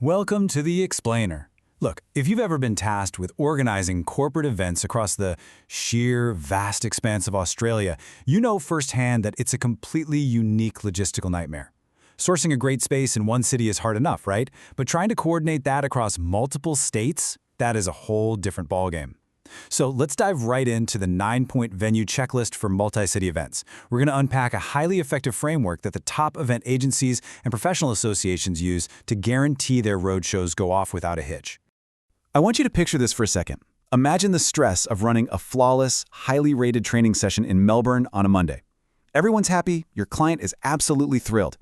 Welcome to The Explainer. Look, if you've ever been tasked with organizing corporate events across the sheer, vast expanse of Australia, you know firsthand that it's a completely unique logistical nightmare. Sourcing a great space in one city is hard enough, right? But trying to coordinate that across multiple states, that is a whole different ballgame. So let's dive right into the 9-point venue checklist for multi-city events. We're going to unpack a highly effective framework that the top event agencies and professional associations use to guarantee their roadshows go off without a hitch. I want you to picture this for a second. Imagine the stress of running a flawless, highly rated training session in Melbourne on a Monday. Everyone's happy, your client is absolutely thrilled.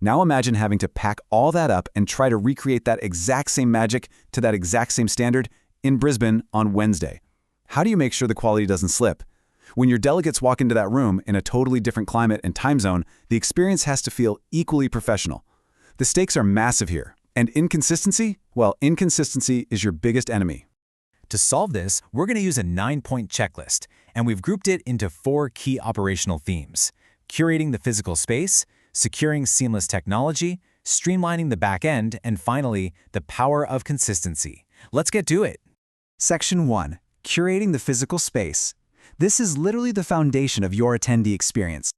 Now imagine having to pack all that up and try to recreate that exact same magic to that exact same standard in Brisbane on Wednesday. How do you make sure the quality doesn't slip? When your delegates walk into that room in a totally different climate and time zone, the experience has to feel equally professional. The stakes are massive here. And inconsistency? Well, inconsistency is your biggest enemy. To solve this, we're going to use a 9-point checklist, and we've grouped it into 4 key operational themes: curating the physical space, securing seamless technology, streamlining the back end, and finally, the power of consistency. Let's get to it. Section 1. Curating the physical space. This is literally the foundation of your attendee experience.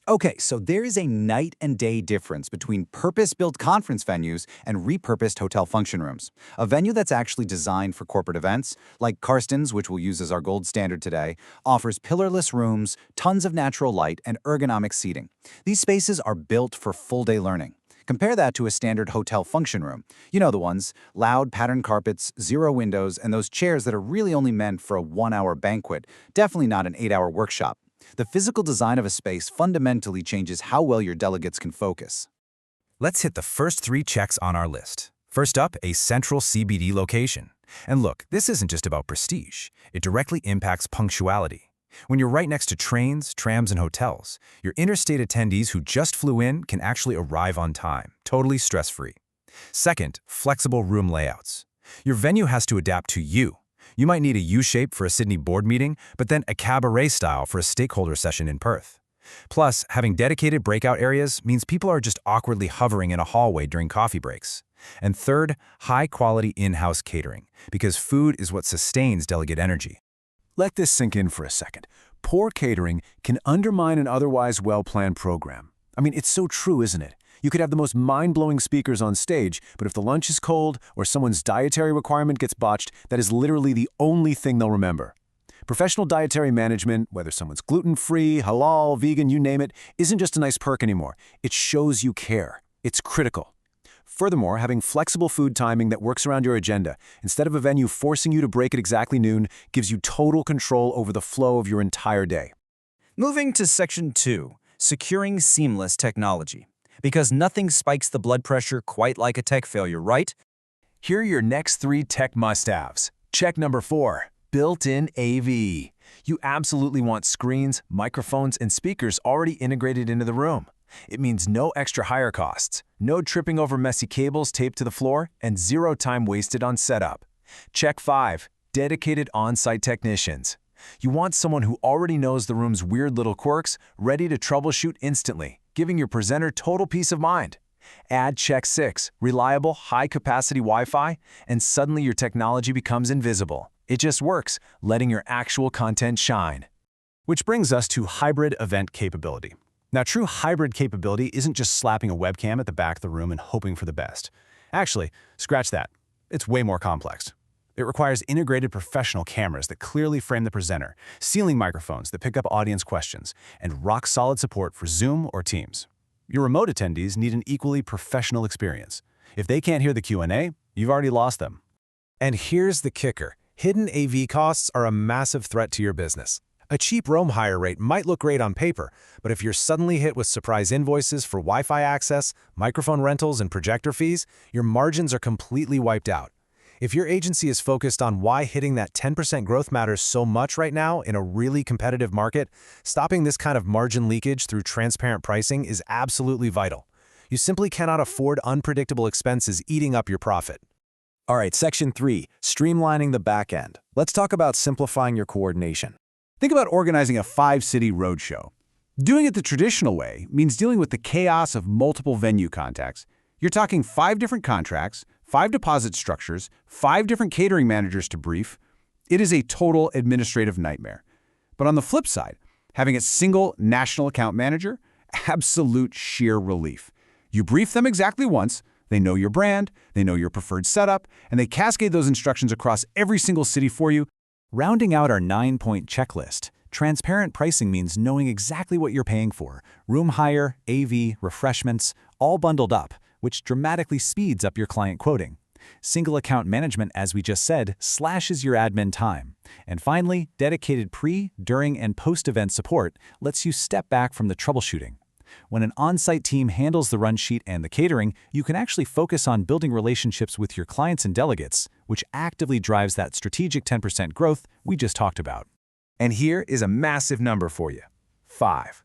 Okay, so there is a night and day difference between purpose-built conference venues and repurposed hotel function rooms. A venue that's actually designed for corporate events, like Karstens, which we'll use as our gold standard today, offers pillarless rooms, tons of natural light, and ergonomic seating. These spaces are built for full-day learning. Compare that to a standard hotel function room. You know the ones: loud patterned carpets, 0 windows, and those chairs that are really only meant for a 1-hour banquet, definitely not an 8-hour workshop. The physical design of a space fundamentally changes how well your delegates can focus. Let's hit the first 3 checks on our list. First up, a central CBD location. And look, this isn't just about prestige. It directly impacts punctuality. When you're right next to trains, trams, and hotels, your interstate attendees who just flew in can actually arrive on time, totally stress-free. Second, flexible room layouts. Your venue has to adapt to you. You might need a U-shape for a Sydney board meeting, but then a cabaret style for a stakeholder session in Perth. Plus, having dedicated breakout areas means people are just awkwardly hovering in a hallway during coffee breaks. And third, high-quality in-house catering, because food is what sustains delegate energy. Let this sink in for a second. Poor catering can undermine an otherwise well-planned program. I mean, it's so true, isn't it? You could have the most mind-blowing speakers on stage, but if the lunch is cold or someone's dietary requirement gets botched, that is literally the only thing they'll remember. Professional dietary management, whether someone's gluten-free, halal, vegan, you name it, isn't just a nice perk anymore. It shows you care. It's critical. Furthermore, having flexible food timing that works around your agenda, instead of a venue forcing you to break at exactly noon, gives you total control over the flow of your entire day. Moving to Section 2, securing seamless technology. Because nothing spikes the blood pressure quite like a tech failure, right? Here are your next 3 tech must-haves. Check number 4, built-in AV. You absolutely want screens, microphones, and speakers already integrated into the room. It means no extra hire costs, no tripping over messy cables taped to the floor, and 0 time wasted on setup. Check 5, dedicated on-site technicians. You want someone who already knows the room's weird little quirks, ready to troubleshoot instantly, giving your presenter total peace of mind. Add check 6, reliable, high-capacity Wi-Fi, and suddenly your technology becomes invisible. It just works, letting your actual content shine. Which brings us to hybrid event capability. Now, true hybrid capability isn't just slapping a webcam at the back of the room and hoping for the best. Actually, scratch that. It's way more complex. It requires integrated professional cameras that clearly frame the presenter, ceiling microphones that pick up audience questions, and rock-solid support for Zoom or Teams. Your remote attendees need an equally professional experience. If they can't hear the Q&A, you've already lost them. And here's the kicker. Hidden AV costs are a massive threat to your business. A cheap roam hire rate might look great on paper, but if you're suddenly hit with surprise invoices for Wi-Fi access, microphone rentals, and projector fees, your margins are completely wiped out. If your agency is focused on why hitting that 10% growth matters so much right now in a really competitive market, stopping this kind of margin leakage through transparent pricing is absolutely vital. You simply cannot afford unpredictable expenses eating up your profit. All right, Section 3, streamlining the back end. Let's talk about simplifying your coordination. Think about organizing a 5-city roadshow. Doing it the traditional way means dealing with the chaos of multiple venue contacts. You're talking 5 different contracts, 5 deposit structures, 5 different catering managers to brief. It is a total administrative nightmare. But on the flip side, having a single national account manager, absolute sheer relief. You brief them exactly once, they know your brand, they know your preferred setup, and they cascade those instructions across every single city for you. Rounding out our 9-point checklist, transparent pricing means knowing exactly what you're paying for. Room hire, AV, refreshments, all bundled up, which dramatically speeds up your client quoting. Single account management, as we just said, slashes your admin time. And finally, dedicated pre, during, and post-event support lets you step back from the troubleshooting. When an on-site team handles the run sheet and the catering, you can actually focus on building relationships with your clients and delegates, which actively drives that strategic 10% growth we just talked about. And here is a massive number for you: 5.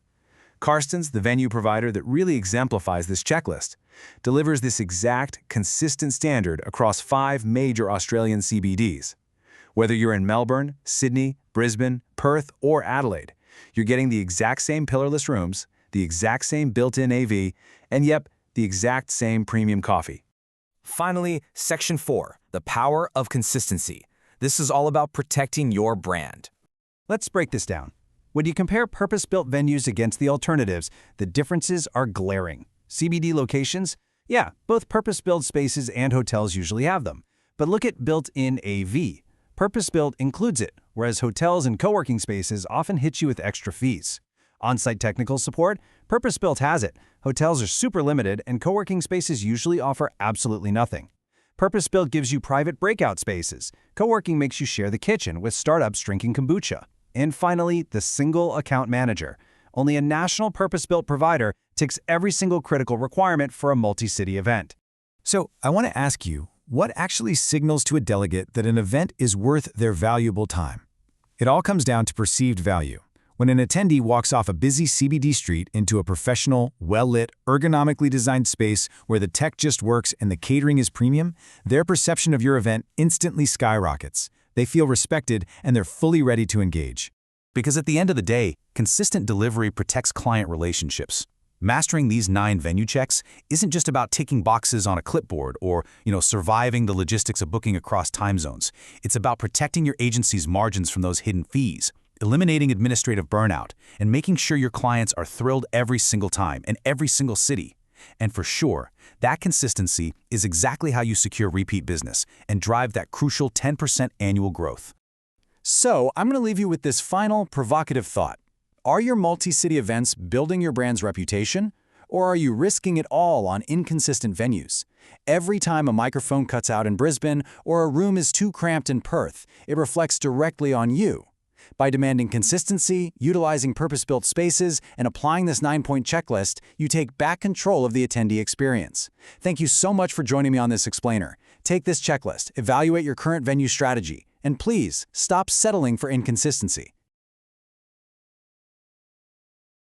Karstens, the venue provider that really exemplifies this checklist, delivers this exact, consistent standard across 5 major Australian CBDs. Whether you're in Melbourne, Sydney, Brisbane, Perth, or Adelaide, you're getting the exact same pillarless rooms, the exact same built-in AV, and yep, the exact same premium coffee. Finally, Section 4, the power of consistency. This is all about protecting your brand. Let's break this down. When you compare purpose-built venues against the alternatives, the differences are glaring. CBD locations? Yeah, both purpose-built spaces and hotels usually have them. But look at built-in AV. Purpose-built includes it, whereas hotels and co-working spaces often hit you with extra fees. On-site technical support? Purpose-built has it. Hotels are super limited, and co-working spaces usually offer absolutely nothing. Purpose-built gives you private breakout spaces. Co-working makes you share the kitchen with startups drinking kombucha. And finally, the single account manager. Only a national purpose-built provider ticks every single critical requirement for a multi-city event. So, I want to ask you, what actually signals to a delegate that an event is worth their valuable time? It all comes down to perceived value. When an attendee walks off a busy CBD street into a professional, well-lit, ergonomically designed space where the tech just works and the catering is premium, their perception of your event instantly skyrockets. They feel respected and they're fully ready to engage. Because at the end of the day, consistent delivery protects client relationships. Mastering these 9 venue checks isn't just about ticking boxes on a clipboard or, surviving the logistics of booking across time zones. It's about protecting your agency's margins from those hidden fees, eliminating administrative burnout, and making sure your clients are thrilled every single time in every single city. And for sure, that consistency is exactly how you secure repeat business and drive that crucial 10% annual growth. So, I'm going to leave you with this final provocative thought. Are your multi-city events building your brand's reputation? Or are you risking it all on inconsistent venues? Every time a microphone cuts out in Brisbane or a room is too cramped in Perth, it reflects directly on you. By demanding consistency, utilizing purpose-built spaces, and applying this 9-point checklist, you take back control of the attendee experience. Thank you so much for joining me on this explainer. Take this checklist, evaluate your current venue strategy, and please, stop settling for inconsistency.